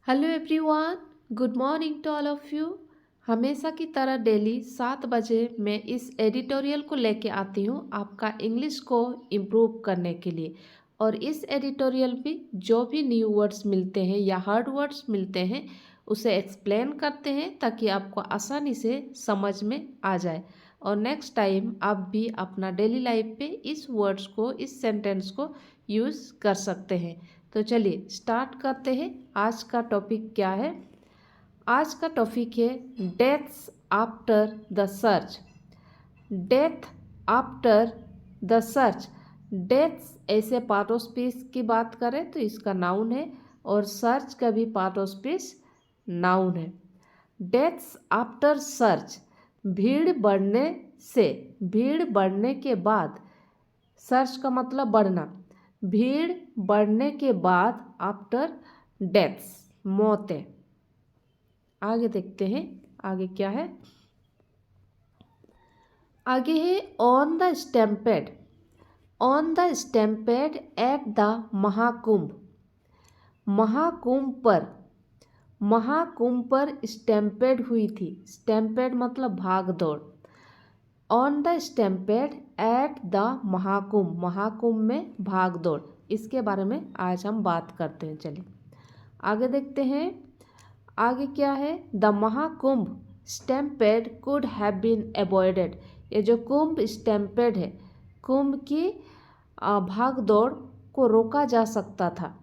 Hello everyone, good morning to all of you. हमेशा की तरह डेली 7 बजे मैं इस एडिटोरियल को लेके आती हूँ आपका इंग्लिश को इम्प्रूव करने के लिए। और इस एडिटोरियल में जो भी न्यू वर्ड्स मिलते हैं या हार्ड वर्ड्स मिलते हैं उसे एक्सप्लेन करते हैं ताकि आपको आसानी से समझ में आ जाए और नेक्स्ट टाइम आप भी अपना डेली लाइफ पे इस वर्ड्स को, इस सेंटेंस को यूज़ कर सकते हैं। तो चलिए स्टार्ट करते हैं। आज का टॉपिक क्या है? आज का टॉपिक है deaths after the search. Death after the search. Deaths ऐसे पार्ट ऑफ स्पीच की बात करें तो इसका नाउन है और सर्च का भी पार्ट ऑफ स्पीच नाउन है। डेथ्स आफ्टर सर्च, भीड़ बढ़ने से, भीड़ बढ़ने के बाद, सर्च का मतलब बढ़ना, भीड़ बढ़ने के बाद आफ्टर डेथ्स, मौतें। आगे देखते हैं आगे क्या है। आगे है on the stampede. On the stampede at the Mahakumbh. Mahakumbh पर स्टैम्पेड हुई थी। स्टैम्पेड मतलब भाग दौड़। On the stampede at the Mahakumbh, Mahakumbh में भाग दौड़, इसके बारे में आज हम बात करते हैं। चलिए आगे देखते हैं। आगे क्या है? The Mahakumbh stampede could have been avoided. ये जो कुंभ स्टैम्पेड है, कुंभ की भाग दौड़ को रोका जा सकता था।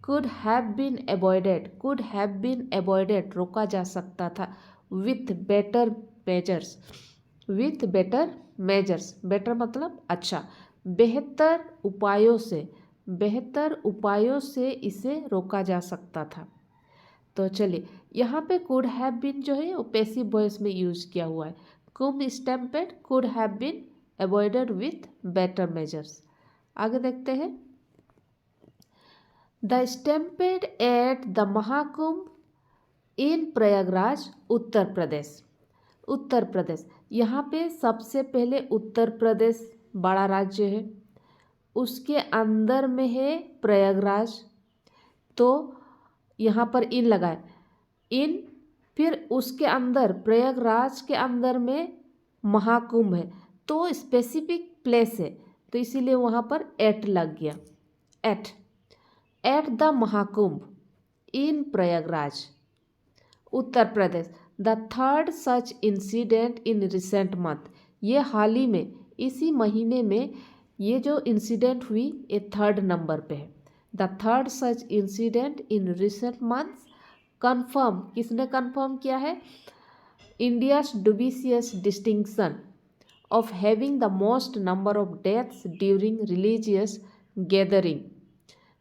Could have been avoided, could have been avoided, रोका जा सकता था with better measures. With better measures, better मतलब अच्छा, बेहतर उपायों से, बेहतर उपायों से इसे रोका जा सकता था। तो चलिए यहाँ पे कुड हैव बीन जो है वो पैसिव वॉइस में यूज किया हुआ है। Kumbh stampede could have been avoided with better measures. आगे देखते हैं। The stampede at the Mahakumbh in Prayagraj, Uttar Pradesh. Uttar Pradesh, यहाँ पे सबसे पहले उत्तर प्रदेश बड़ा राज्य है, उसके अंदर में है प्रयागराज। तो यहाँ पर इन लगाए, इन, फिर उसके अंदर प्रयागराज के अंदर में महाकुंभ है, तो स्पेसिफिक प्लेस है तो इसीलिए वहाँ पर एट लग गया। At, at the Mahakumbh in Prayagraj, Uttar Pradesh. The third such incident in recent month, ये हाल ही में, इसी महीने में ये जो इंसिडेंट हुई ये थर्ड नंबर पे है। The third such incident in recent months confirm, किसने कन्फर्म किया है? India's dubious distinction of having the most number of deaths during religious gathering.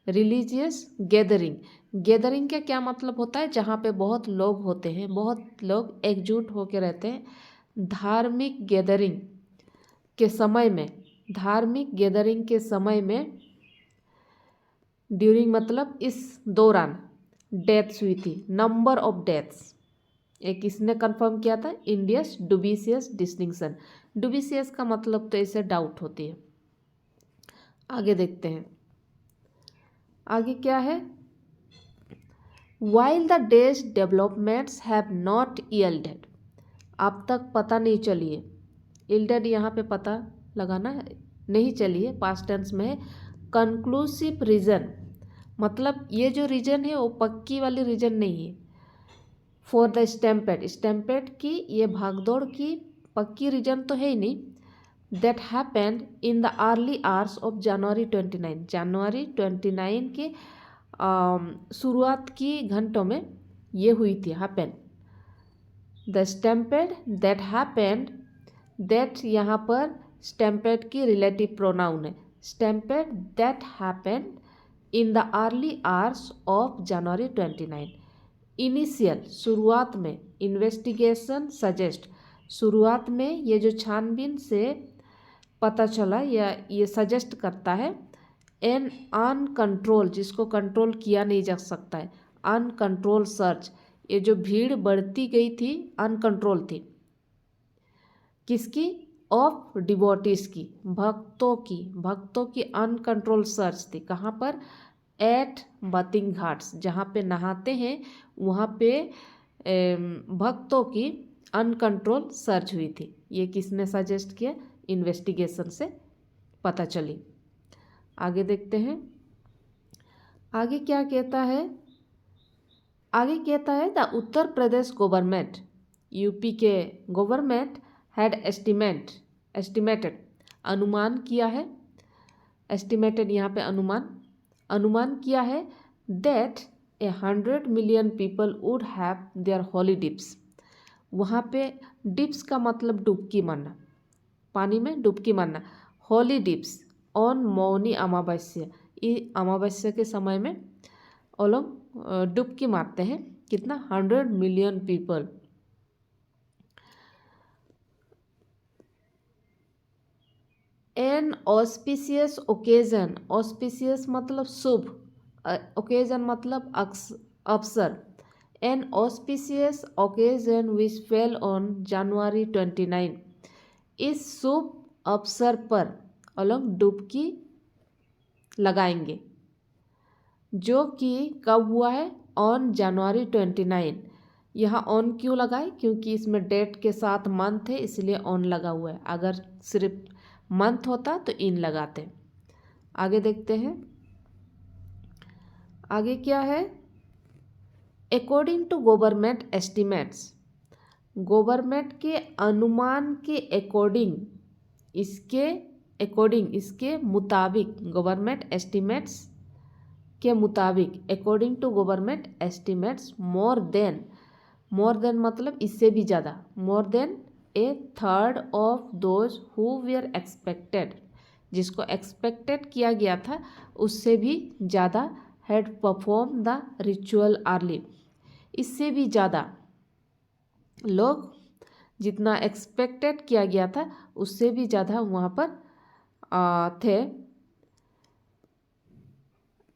Religious gathering, gathering का क्या मतलब होता है? जहाँ पे बहुत लोग होते हैं, बहुत लोग एकजुट होकर रहते हैं। धार्मिक गैदरिंग के समय में, धार्मिक गैदरिंग के समय में, ड्यूरिंग मतलब इस दौरान डेथ्स हुई थी, नंबर ऑफ डेथ्स। एक किसने कंफर्म किया था? Indians डुबिशियस distinction. डुबिशियस का मतलब तो इसे डाउट होती है। आगे देखते हैं आगे क्या है। While the day's developments have not yielded, अब तक पता नहीं चली है। yielded यहाँ पे पता लगाना है, नहीं चली है, पास्ट टेंस में है। कंक्लूसिव रीजन, मतलब ये जो रीजन है वो पक्की वाली रीजन नहीं है। फॉर द स्टैम्पेड, स्टैम्पेड की ये भागदौड़ की पक्की रीजन तो है ही नहीं। That happened in the early hours of January 29, जनवरी 29 के शुरुआत की घंटों में ये हुई थी, happen. The stampede that happened, that यहाँ पर स्टैम्पेड की रिलेटिव प्रोनाउन है। Stampede that happened in the early hours of January 29। Initial, शुरुआत में, इन्वेस्टिगेशन सजेस्ट, शुरुआत में ये जो छानबीन से पता चला या ये सजेस्ट करता है। एन अनकंट्रोल, जिसको कंट्रोल किया नहीं जा सकता है, अनकंट्रोल सर्च, ये जो भीड़ बढ़ती गई थी अनकंट्रोल थी। किसकी? ऑफ डिवोटीज की, भक्तों की, भक्तों की अनकंट्रोल सर्च थी। कहाँ पर? एट बथिंग घाट्स, जहाँ पे नहाते हैं वहाँ पे भक्तों की अनकंट्रोल सर्च हुई थी। ये किसने सजेस्ट किया? इन्वेस्टिगेशन से पता चली। आगे देखते हैं आगे क्या कहता है। आगे कहता है the Uttar Pradesh government, UP के गवर्नमेंट हैड एस्टिमेटेड अनुमान किया है, एस्टिमेटेड यहाँ पे अनुमान किया है that 100 million people would have their Holi dips. वहाँ पे डिप्स का मतलब डुबकी मारना, पानी में डुबकी मारना, होली डिप्स ऑन मौनी अमावस्या, ये अमावस्या के समय में वो लोग डुबकी मारते हैं। कितना? 100 million people. N auspicious occasion, auspicious मतलब शुभ, ओकेजन मतलब अवसर। N auspicious occasion which fell on January 29, इस शुभ अवसर पर वो लोग डुबकी लगाएंगे, जो कि कब हुआ है? On January 29। यहाँ ऑन क्यों लगाए? क्योंकि इसमें डेट के साथ मंथ है, इसलिए ऑन लगा हुआ है। अगर सिर्फ मंथ होता तो इन लगाते। आगे देखते हैं आगे क्या है। According to government estimates, government के अनुमान के इसके मुताबिक, गवर्नमेंट एस्टिमेट्स के मुताबिक, according to government estimates more than मतलब इससे भी ज़्यादा, more than a third of those who were expected, जिसको एक्सपेक्टेड किया गया था उससे भी ज़्यादा had perform the ritual early. इससे भी ज़्यादा लोग, जितना एक्सपेक्टेड किया गया था उससे भी ज़्यादा वहाँ पर थे।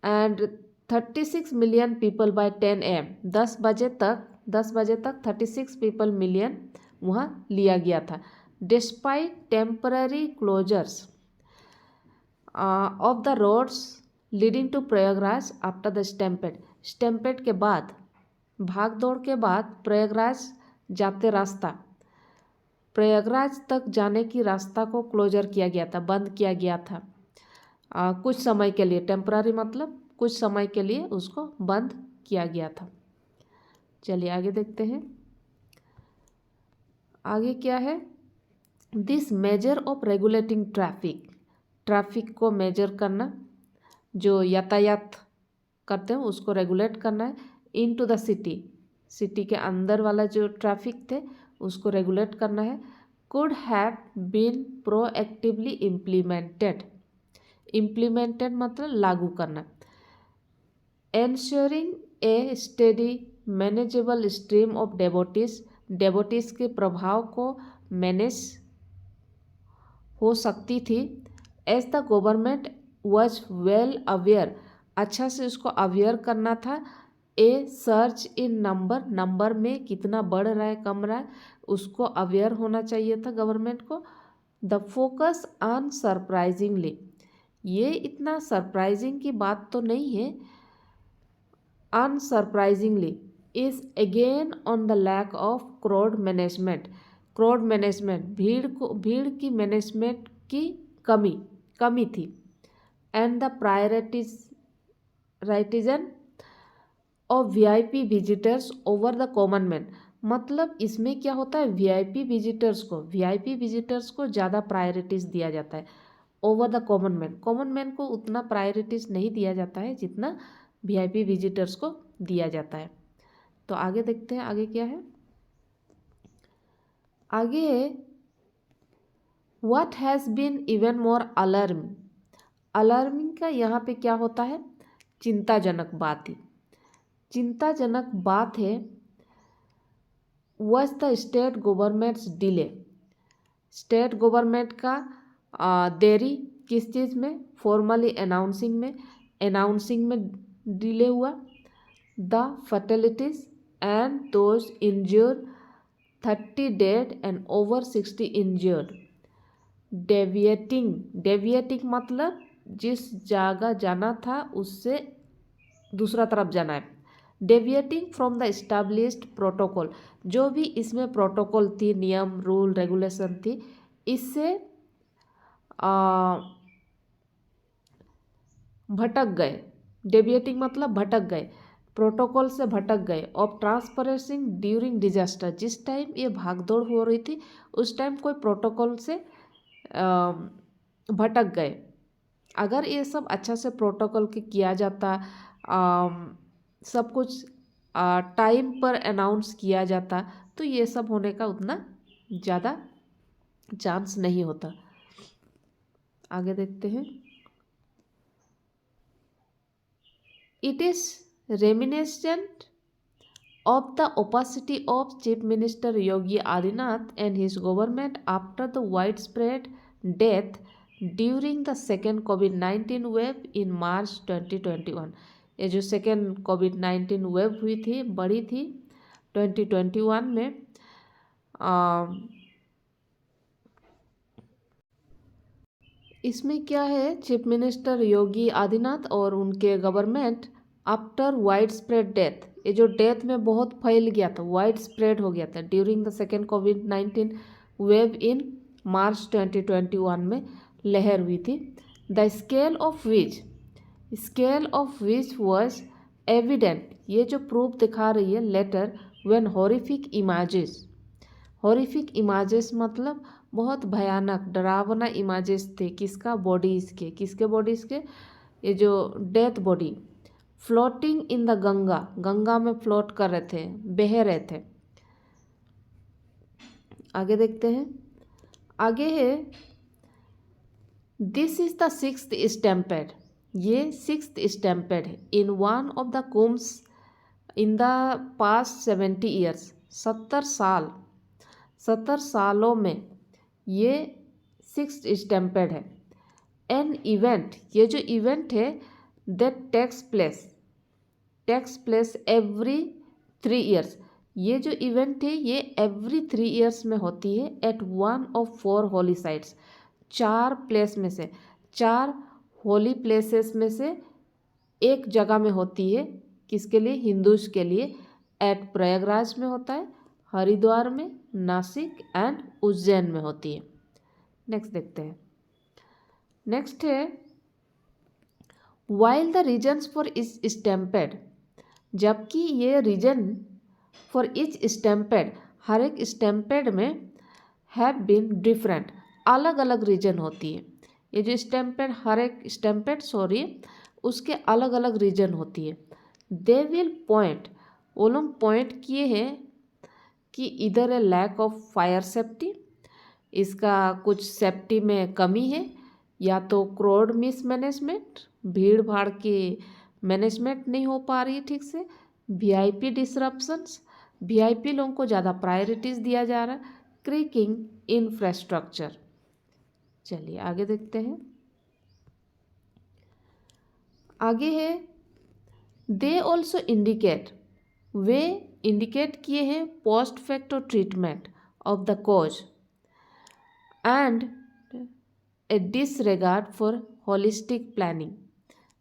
And 36 million people by 10 AM, 10 बजे तक 36 मिलियन वहाँ लिया गया था। Despite temporary closures of the roads leading to Prayagraj after the stampede के बाद, भाग दौड़ के बाद प्रयागराज जाते रास्ता, प्रयागराज तक जाने की रास्ता को क्लोजर किया गया था, बंद किया गया था कुछ समय के लिए। टेम्पररी मतलब कुछ समय के लिए उसको बंद किया गया था। चलिए आगे देखते हैं आगे क्या है। This measure of regulating traffic को मेजर करना, जो यातायात करते हैं उसको रेगुलेट करना है। इनटू द सिटी के अंदर वाला जो ट्रैफिक थे उसको रेगुलेट करना है। Could have been proactively implemented मतलब लागू करना। Ensuring a steady manageable stream of devotees के प्रभाव को मैनेज हो सकती थी। As the government was well aware, अच्छा से उसको अवेयर करना था। ए सर्च इन नंबर में कितना बढ़ रहा है कम रहा है उसको अवेयर होना चाहिए था गवर्नमेंट को। द फोकस ऑन सरप्राइजिंगली, ये इतना सरप्राइजिंग की बात तो नहीं है, unsurprisingly is again on the lack of crowd management, भीड़ की मैनेजमेंट की कमी थी। And the prioritization of VIP visitors over the common man, मतलब इसमें क्या होता है, VIP विजिटर्स को ज़्यादा प्रायोरिटीज़ दिया जाता है ओवर द कॉमन मैन को उतना प्रायोरिटीज़ नहीं दिया जाता है जितना VIP विजिटर्स को दिया जाता है। तो आगे देखते हैं आगे क्या है। आगे what has been even more alarming का यहाँ पे क्या होता है, चिंताजनक बात है। Was the state government's delay, state government का देरी किस चीज़ में, फॉर्मली अनाउंसिंग में डिले हुआ। The fatalities and those injured, 30 dead and over 60 injured. Deviating मतलब जिस जगह जाना था उससे दूसरा तरफ जाना है। Deviating from the established protocol, जो भी इसमें प्रोटोकॉल थी, नियम रूल रेगुलेशन थी, इससे भटक गए। डेविएटिंग मतलब भटक गए, प्रोटोकॉल से भटक गए। ऑफ ट्रांसपरेंसी ड्यूरिंग डिजास्टर, जिस टाइम ये भागदौड़ हो रही थी उस टाइम कोई प्रोटोकॉल से भटक गए। अगर ये सब अच्छा से प्रोटोकॉल के किया जाता, सब कुछ टाइम पर अनाउंस किया जाता, तो ये सब होने का उतना ज़्यादा चांस नहीं होता। आगे देखते हैं। It is reminiscent of the opacity of Chief Minister Yogi Adityanath and his government after the widespread death during the second COVID-19 wave in March 2021। ये जो सेकेंड COVID-19 वेव हुई थी, बड़ी थी 2021 में, इसमें क्या है, चीफ मिनिस्टर योगी आदित्यनाथ और उनके government after wide spread death, ये जो डेथ में बहुत फैल गया था, वाइड स्प्रेड हो गया था during the second COVID-19 wave in March 2021 में लहर हुई थी। The scale of which was evident, ये जो प्रूफ दिखा रही है लेटर, व्हेन हॉरिफिक इमेजेस मतलब बहुत भयानक डरावना इमेजेस थे। किसका? बॉडीज़ के। किसके बॉडीज़ के? ये जो death body floating in the Ganga में फ्लोट कर रहे थे, बह रहे थे। आगे देखते हैं। आगे है this is the 6th stampede, ये 6th स्टैम्पेड है in one of the Kumbhs in the past 70 years, 70 सालों में ये 6th स्टैम्पेड है। एन इवेंट, ये जो इवेंट है that takes place every 3 years, ये जो इवेंट है ये एवरी 3 ईयर्स में होती है at one of 4 holy sites, 4 place में से, 4 होली प्लेसेस में से एक जगह में होती है। किसके लिए? हिंदूज के लिए। एट प्रयागराज में होता है, हरिद्वार में, नासिक एंड उज्जैन में होती है। नेक्स्ट देखते हैं। नेक्स्ट है while the reasons for each stampede, जबकि ये रीजन फॉर इच स्टैम्पेड, हर एक स्टैम्पेड में हैव बीन डिफरेंट, अलग अलग रीजन होती है। ये जो स्टैम्पेड, हर एक स्टैम्पेड उसके अलग अलग रीजन होती है। दे विल पॉइंट, वो लोग पॉइंट किए हैं कि इधर a lack of fire safety, इसका कुछ सेफ्टी में कमी है, या तो क्राउड मिसमैनेजमेंट, भीड़ भाड़ की मैनेजमेंट नहीं हो पा रही है ठीक से, वीआईपी डिसरप्शंस, वीआईपी लोगों को ज़्यादा प्रायोरिटीज़ दिया जा रहा है, क्रीकिंग इंफ्रास्ट्रक्चर। चलिए आगे देखते हैं। आगे है they also indicate, way indicate किए हैं post facto treatment of the cause and a disregard for holistic planning.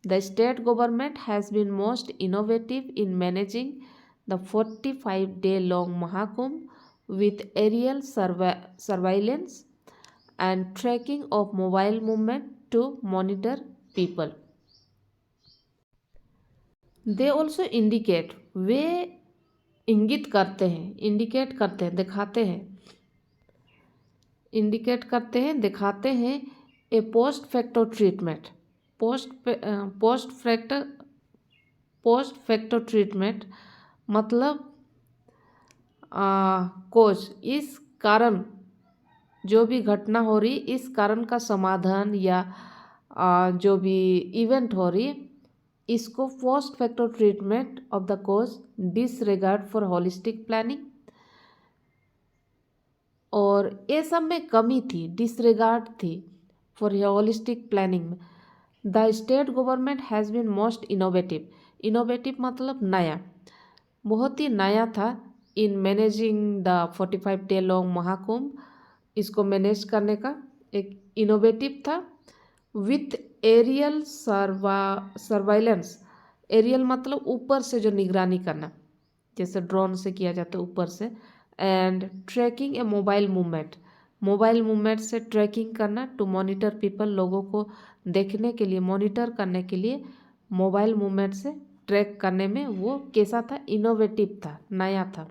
The state government has been most innovative in managing the 45-day-long Mahakumbh with aerial surveillance and tracking of mobile movement to monitor people. They also indicate, वे इंगित करते हैं, indicate करते हैं, दिखाते हैं, indicate करते हैं, दिखाते हैं a post facto treatment, post facto treatment मतलब कोज, इस कारण जो भी घटना हो रही, इस कारण का समाधान या जो भी इवेंट हो रही, इसको post facto treatment of the cause, disregard for holistic planning. और ये सब में कमी थी, डिसरिगार्ड थी फॉर होलिस्टिक प्लानिंग में। The state government has been most innovative, innovative मतलब नया, बहुत ही नया था in managing the 45 day long Mahakumbh, इसको मैनेज करने का एक इनोवेटिव था। विथ एरियल सर्वाइलेंस, एरियल मतलब ऊपर से जो निगरानी करना, जैसे ड्रोन से किया जाता है ऊपर से। And tracking a mobile movement, mobile movement से ट्रैकिंग करना। टू मॉनिटर पीपल, लोगों को देखने के लिए, मॉनिटर करने के लिए मोबाइल मूवमेंट से ट्रैक करने में वो कैसा था, इनोवेटिव था, नया था।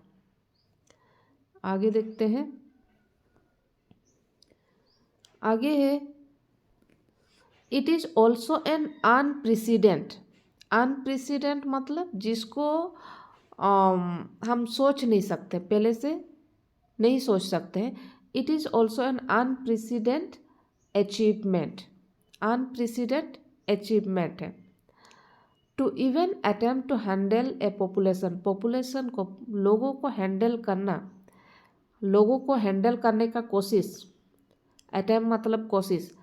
आगे देखते हैं। आगे है it is also an unprecedented. Unprecedented मतलब जिसको हम सोच नहीं सकते, पहले से नहीं सोच सकते हैं। It is also an unprecedented achievement, unprecedented achievement है। To even attempt to handle a population, population को, लोगों को हैंडल करना, लोगों को हैंडल करने का कोशिश, अटेम्प्ट मतलब कोशिश,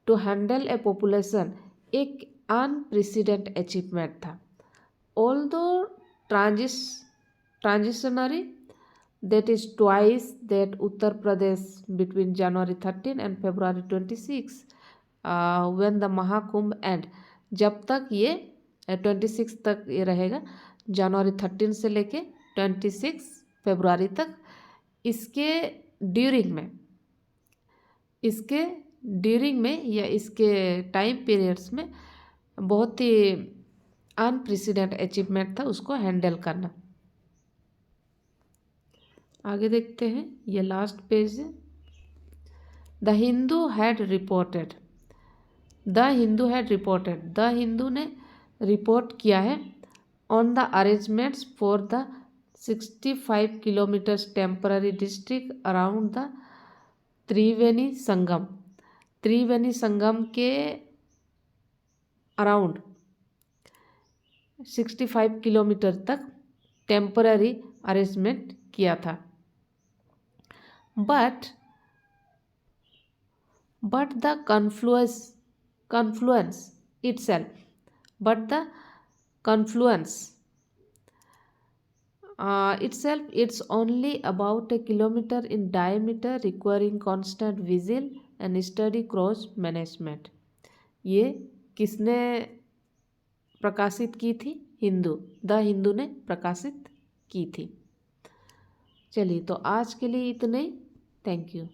टू हैंडल ए पॉपुलेशन एक अनप्रेसिडेंट अचीवमेंट था। Although transitionary, that is twice that Uttar Pradesh between January 13 and February 26 when the Mahakumbh end, जब तक ये 26 तक ये रहेगा, जनवरी 13 से लेके 26 फरवरी तक। इसके ड्यूरिंग में या इसके टाइम पीरियड्स में बहुत ही अनप्रेसिडेंट अचीवमेंट था उसको हैंडल करना। आगे देखते हैं, ये लास्ट पेज है। The Hindu had reported, the Hindu ने रिपोर्ट किया है on the arrangements for the 65 kilometres temporary district around the Triveni Sangam, Triveni Sangam के अराउंड 65 किलोमीटर तक टेम्पररी अरेंजमेंट किया था। But the confluence itself, it's only about a kilometer in diameter, requiring constant vigil and steady cross management. ये किसने प्रकाशित की थी? The Hindu ने प्रकाशित की थी। चलिए, तो आज के लिए इतना ही। Thank you.